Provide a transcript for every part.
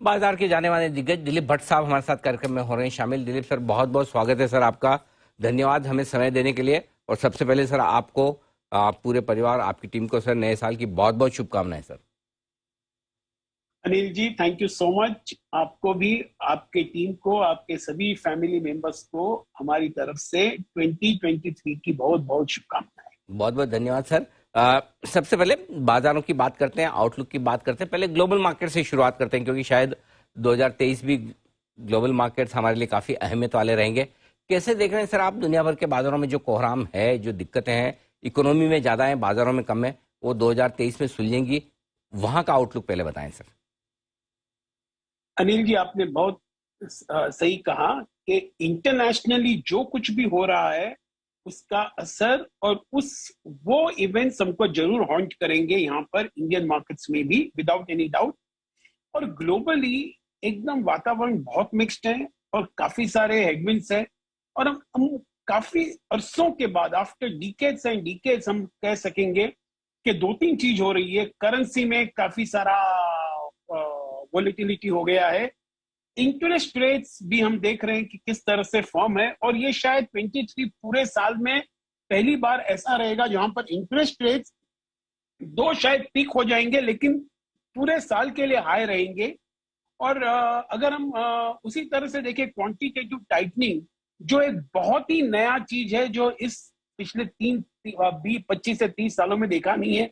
बाजार के जाने माने दिग्गज दिलीप भट्ट साहब हमारे साथ कार्यक्रम में हो रहे हैं शामिल। दिलीप सर, बहुत बहुत स्वागत है सर आपका। धन्यवाद हमें समय देने के लिए। और सबसे पहले सर आपको, आप पूरे परिवार, आपकी टीम को सर नए साल की बहुत बहुत शुभकामनाएं sir. Anil ji, thank you so much. आपको भी, आपके टीम को, आपके सभी फैमिली मेंबर्स को हमारी तरफ से 2023 की बहुत बहुत शुभकामनाएं। बहुत बहुत धन्यवाद सर। सबसे पहले बाजारों की बात करते हैं, आउटलुक की बात करते हैं। पहले ग्लोबल मार्केट से शुरुआत करते हैं, क्योंकि शायद 2023 भी ग्लोबल मार्केट्स हमारे लिए काफी अहमियत वाले रहेंगे। कैसे देख रहे हैं सर आप दुनिया भर के बाजारों में जो कोहराम है, जो दिक्कतें हैं, इकोनॉमी में ज्यादा है, बाजारों में कम है, वो 2023 में सुलझेंगी? वहां का आउटलुक पहले बताएं सर। अनिल जी, आपने बहुत सही कहा कि इंटरनेशनली जो कुछ भी हो रहा है उसका असर और वो इवेंट्स हमको जरूर हॉन्ट करेंगे यहाँ पर इंडियन मार्केट्स में भी, विदाउट एनी डाउट। और ग्लोबली एकदम वातावरण बहुत मिक्स्ड है और काफी सारे हेडविंड्स हैं। और हम काफी अरसों के बाद, आफ्टर डिकेड्स एंड डिकेड्स, हम कह सकेंगे कि दो तीन चीज हो रही है। करेंसी में काफी सारा वोलेटिलिटी हो गया है। इंटरेस्ट रेट्स भी हम देख रहे हैं कि किस तरह से फॉर्म है, और ये शायद 23 पूरे साल में पहली बार ऐसा रहेगा जहां पर इंटरेस्ट रेट्स दो शायद पीक हो जाएंगे, लेकिन पूरे साल के लिए हाई रहेंगे। और अगर हम उसी तरह से देखें, क्वांटिटेटिव टाइटनिंग जो एक बहुत ही नया चीज है, जो इस पिछले 25 से 30 सालों में देखा नहीं है,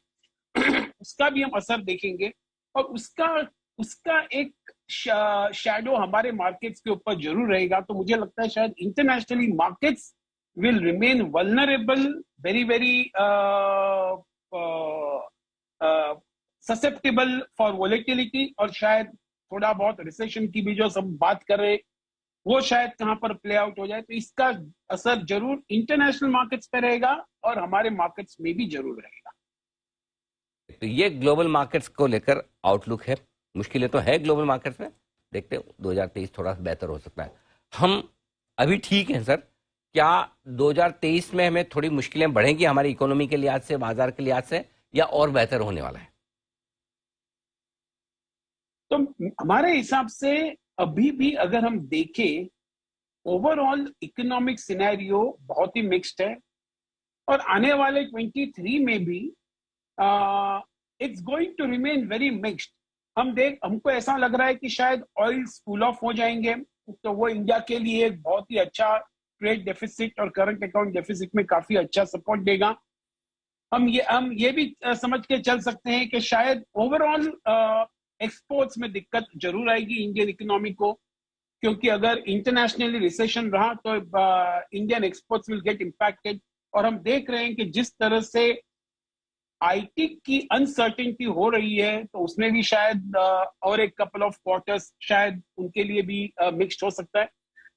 उसका भी हम असर देखेंगे। और उसका उसका एक शैडो हमारे मार्केट्स के ऊपर जरूर रहेगा। तो मुझे लगता है शायद internationally markets will remain vulnerable, very very susceptible for volatility. और शायद थोड़ा बहुत रिसेशन की भी जो सब बात कर रहे, वो शायद कहां पर प्ले आउट हो जाए। तो इसका असर जरूर इंटरनेशनल मार्केट्स पे रहेगा और हमारे मार्केट्स में भी जरूर रहेगा। तो ये ग्लोबल मार्केट्स को लेकर आउटलुक है। मुश्किलें तो है ग्लोबल मार्केट्स में, देखते हैं 2023 थोड़ा बेहतर हो सकता है। हम अभी ठीक हैं सर, क्या 2023 में हमें थोड़ी मुश्किलें बढ़ेंगी हमारी इकोनॉमी के लिहाज से, बाजार के लिहाज से, या और बेहतर होने वाला है? तो हमारे हिसाब से अभी भी अगर हम देखें, ओवरऑल इकोनॉमिक सिनेरियो बहुत ही मिक्स्ड है। और आने वाले 23 में भी it's going to remain very mixed. हमको ऐसा लग रहा है कि शायद ऑयल कूल ऑफ हो जाएंगे, तो वो इंडिया के लिए एक बहुत ही अच्छा ट्रेड डेफिसिट और करंट अकाउंट डेफिसिट में काफी अच्छा सपोर्ट देगा। हम ये भी समझ के चल सकते हैं कि शायद ओवरऑल एक्सपोर्ट्स में दिक्कत जरूर आएगी इंडियन इकोनॉमी को, क्योंकि अगर इंटरनेशनली रिसेशन रहा तो Indian exports will get impacted. और हम देख रहे हैं कि जिस तरह से आईटी की अनसर्टेनिटी हो रही है, तो उसमें भी शायद और एक कपल ऑफ क्वार्टर्स शायद उनके लिए भी मिक्स्ड हो सकता है।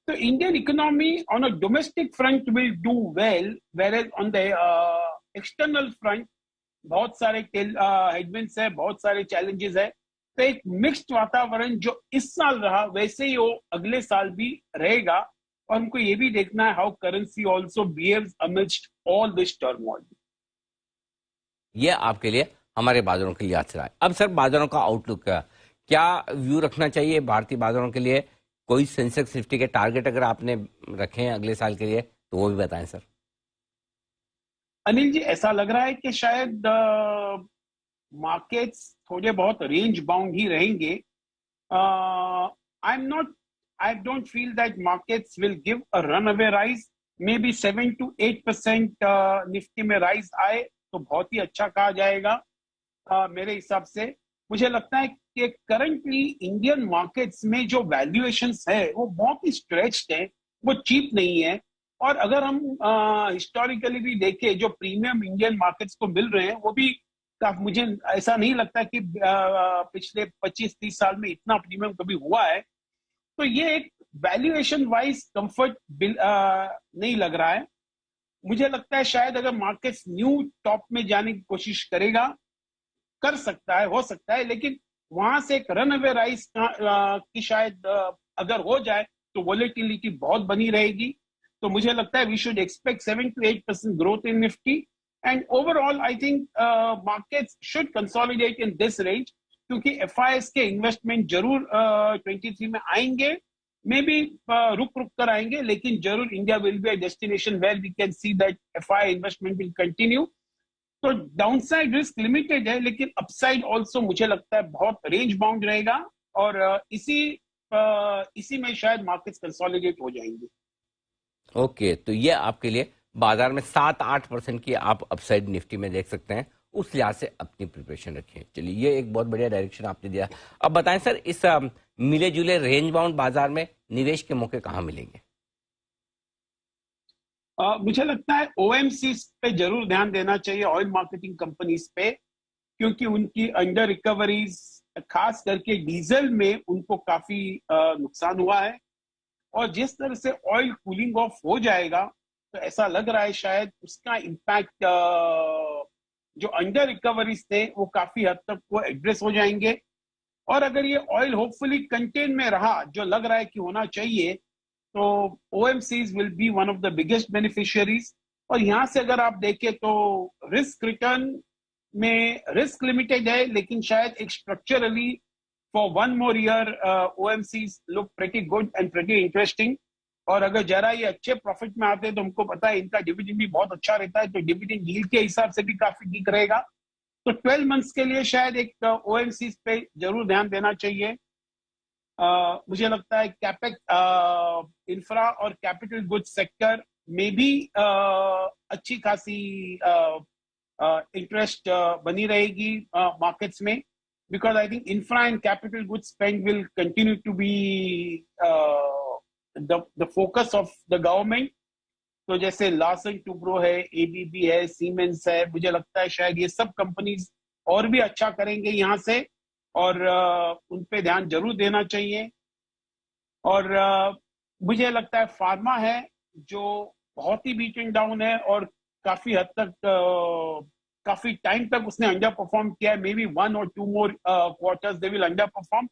तो Indian economy on a domestic front will do well, whereas on the external front बहुत सारे हेडविंड्स है, बहुत सारे चैलेंजेस है। तो एक मिक्स्ड वातावरण जो इस साल रहा, वैसे ही वो अगले साल भी रहेगा। और हमको ये भी देखना है how currency also behaves amidst all this turmoil. ये आपके लिए, हमारे बाजारों के लिए आज रहा है। अब सर बाजारों का आउटलुक का क्या व्यू रखना चाहिए भारतीय बाजारों के लिए? कोई सेंसेक्स निफ्टी के टारगेट अगर आपने रखे हैं अगले साल के लिए तो वो भी बताएं सर। अनिल जी, ऐसा लग रहा है कि शायद मार्केट्स थोड़े बहुत रेंज बाउंड ही रहेंगे। आई am not I don't feel that markets will give a run away rise. May be 7 to 8% Nifty में राइज आए तो बहुत ही अच्छा कहा जाएगा। मेरे हिसाब से मुझे लगता है कि करंटली इंडियन मार्केट्स में जो वैल्यूएशंस है वो बहुत ही स्ट्रेच्ड है, वो चीप नहीं है। और अगर हम हिस्टोरिकली भी देखें, जो प्रीमियम इंडियन मार्केट्स को मिल रहे हैं वो भी मुझे ऐसा नहीं लगता कि पिछले 25-30 साल में इतना प्रीमियम कभी हुआ है। तो ये एक वैल्यूएशन वाइज कंफर्ट नहीं लग रहा है। मुझे लगता है शायद अगर मार्केट्स न्यू टॉप में जाने की कोशिश करेगा, कर सकता है, हो सकता है, लेकिन वहां से एक रन अवे राइज की शायद अगर हो जाए तो वोलेटिलिटी बहुत बनी रहेगी। तो मुझे लगता है we should expect 7 to 8% growth in Nifty, and overall I think markets should consolidate in this range. क्योंकि एफआईएस के इन्वेस्टमेंट जरूर 23 में आएंगे, मे बी रुक रुक कर आएंगे, लेकिन जरूर India will be a destination where we can see that FI investment will continue. तो डाउनसाइड रिस्क लिमिटेड है, लेकिन अपसाइड ऑल्सो मुझे लगता है बहुत रेंज बाउंड रहेगा, और इसी में शायद मार्केट्स कंसोलिडेट हो जाएंगे। ओके, तो ये आपके लिए बाजार में 7-8% की आप अपसाइड निफ्टी में देख सकते हैं, उस लिहाज से अपनी प्रिपरेशन रखिए। चलिए, ये एक बहुत बढ़िया डायरेक्शन आपने दिया। अब बताएं सर, इस मिले जुले रेंज बाउंड बाजार में निवेश के मौके कहाँ मिलेंगे? मुझे लगता है ओएमसी पे जरूर ध्यान देना चाहिए, ऑयल मार्केटिंग कंपनीज पे, क्योंकि उनकी अंडर रिकवरीज, खास करके डीजल में उनको काफी नुकसान हुआ है, और जिस तरह से ऑयल कूलिंग ऑफ हो जाएगा तो ऐसा लग रहा है शायद उसका इम्पैक्ट जो अंडर रिकवरीज थे वो काफी हद तक वो एड्रेस हो जाएंगे। और अगर ये ऑयल होपफुली कंटेन में रहा, जो लग रहा है कि होना चाहिए, तो OMCs will be one of the biggest beneficiaries. और यहां से अगर आप देखें तो रिस्क रिटर्न में रिस्क लिमिटेड है, लेकिन शायद एक structurally for one more year OMCs look pretty good and pretty interesting. और अगर जरा ये अच्छे प्रॉफिट में आते हैं तो हमको पता है इनका डिविडेंड भी बहुत अच्छा रहता है, तो डिविडेंड यील्ड के हिसाब से भी काफी ठीक रहेगा। तो 12 मंथ्स के लिए शायद एक ओएमसीज पे जरूर ध्यान देना चाहिए। मुझे लगता है कैपेक्स, इंफ्रा और कैपिटल गुड्स सेक्टर में भी अच्छी खासी इंटरेस्ट बनी रहेगी मार्केट्स में, because I think infra and capital goods spend will continue to be the focus of the government. तो जैसे लार्सन टुब्रो है, एबीबी है, सीमेंस है, मुझे लगता है शायद ये सब कंपनीज और भी अच्छा करेंगे यहाँ से, और उन पे ध्यान जरूर देना चाहिए। और मुझे लगता है फार्मा है जो बहुत ही बीटन डाउन है, और काफी हद तक काफी टाइम तक उसने अंडर परफॉर्म किया है, may be 1 or 2 more quarters they will under perform,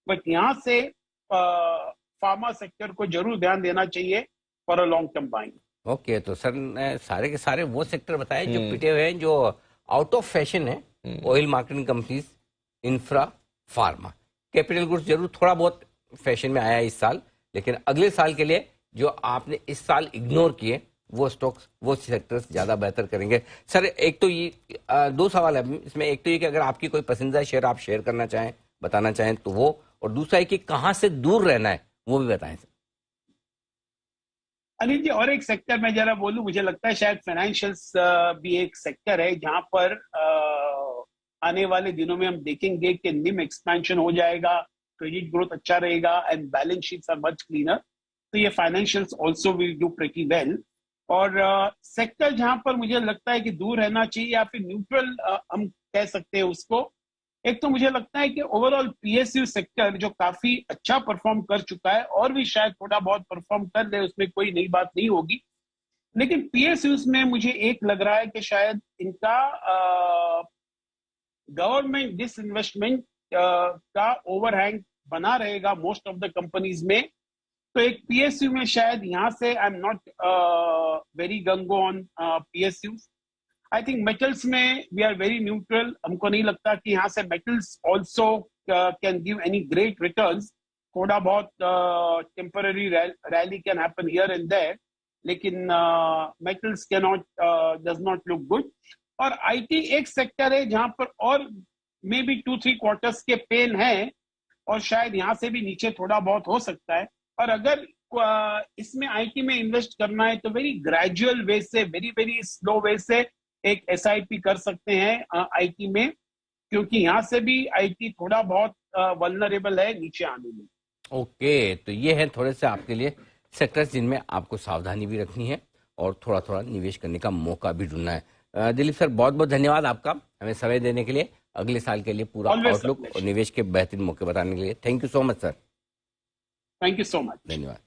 but यहाँ से फार्मा सेक्टर को जरूर ध्यान देना चाहिए for a long term buying. Okay, तो सर ने सारे के सारे वो सेक्टर बताए जो पिटे हुए हैं, जो आउट ऑफ फैशन है। Oil marketing companies, infra, pharma, capital goods जरूर थोड़ा बहुत फैशन में आया इस साल, लेकिन अगले साल के लिए जो आपने इस साल इग्नोर किए वो स्टॉक्स, वो सेक्टर्स ज्यादा बेहतर करेंगे। सर, एक तो ये 2 सवाल है इसमें। एक तो ये कि अगर आपकी कोई पसंदीदा शेयर आप शेयर करना चाहें, बताना चाहें तो वो, और दूसरा है कि कहां से दूर रहना है वो भी बताएं सर। अनिल जी, और एक सेक्टर में जरा बोलूं, मुझे लगता है शायद फाइनेंशियल्स भी एक सेक्टर है जहां पर आने वाले दिनों में हम देखेंगे कि निम एक्सपेंशन हो जाएगा, क्रेडिट ग्रोथ अच्छा रहेगा, and balance sheets are much cleaner, तो ये financials also will do pretty well. और सेक्टर जहां पर मुझे लगता है कि दूर रहना चाहिए, या फिर न्यूट्रल हम कह सकते हैं उसको, एक तो मुझे लगता है कि ओवरऑल पीएसयू सेक्टर जो काफी अच्छा परफॉर्म कर चुका है, और भी शायद थोड़ा बहुत परफॉर्म कर ले, उसमें कोई नई बात नहीं होगी, लेकिन पीएसयूज में मुझे एक लग रहा है कि शायद इनका गवर्नमेंट डिसइन्वेस्टमेंट का ओवरहैंग बना रहेगा मोस्ट ऑफ द कंपनीज में। तो एक पीएसयू में शायद यहाँ से I am not very gung ho on PSU. I think metals में वी आर वेरी न्यूट्रल, हमको नहीं लगता कि यहाँ से metals also can give any great returns. थोड़ा बहुत temporary rally can happen here and there, लेकिन metals cannot does not look good. और आईटी एक सेक्टर है जहां पर और मे बी 2-3 क्वार्टर्स के पेन है, और शायद यहाँ से भी नीचे थोड़ा बहुत हो सकता है। और अगर इसमें आईटी में इन्वेस्ट करना है तो वेरी ग्रेजुअल वे से, वेरी वेरी स्लो वे से एक एसआईपी कर सकते हैं आईटी में, क्योंकि यहाँ से भी आईटी थोड़ा बहुत वल्नरेबल है नीचे आने में। ओके, तो ये है थोड़े से आपके लिए सेक्टर्स जिनमें आपको सावधानी भी रखनी है और थोड़ा थोड़ा निवेश करने का मौका भी ढूंढना है। दिलीप सर, बहुत बहुत धन्यवाद आपका हमें समय देने के लिए, अगले साल के लिए पूरा आउटलुक और निवेश के बेहतरीन मौके बताने के लिए। Thank you so much sir. Thank you so much. धन्यवाद।